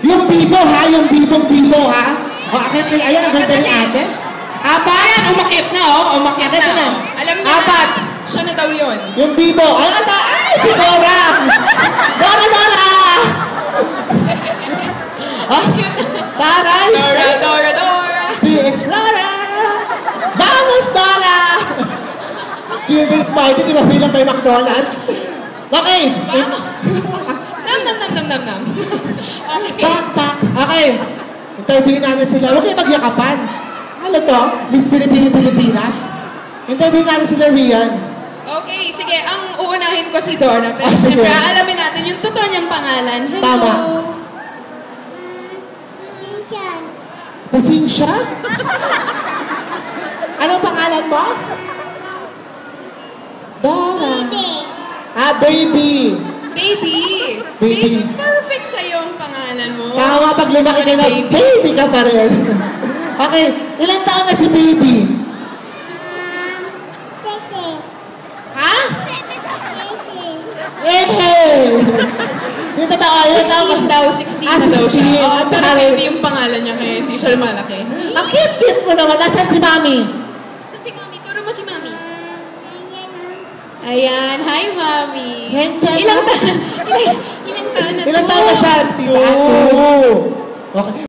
Yung bibo ha, yung bibo ha. O, akit na, ayan, ang ganda ni ate. Apat. Ayan, umakyat na, oh. Umakyat na. Alam niya apat. Siya na daw yun. Yung bibo. Ay, si Dora. Dora. Taray. Dora. DX Laura. Vamos, Dora. Children's party, di ba bilang may McDonald's? Okay. Nam. Okay. Tak. Okay. Interviewin natin sila. Huwag kayo magyakapan. Ano to? Miss Pilipinas? Interviewin natin sila, Rian. Okay, sige. Ang uunahin ko si Dora. Pero sige. siyempre, alamin natin yung totoo niyang pangalan. Hello. Tama. Pasensya? Anong pangalan mo? Dora. Baby. Baby. Perfect sa'yo ang pangalan mo. Tama, pag lumaki ka na, baby ka pa rin. Okay, ilang taon na si baby? Ha? Yung totoo, ilang taon? 16 daw siya. 16. Oh, pero baby yung pangalan niya kaya hindi siya lumalaki. Ang cute mo naman. Nasaan si mami? Si mami, turo mo si mami. Ayan, hi mami. Ilang taon na to? Ilang taon na siya? 2. Okay.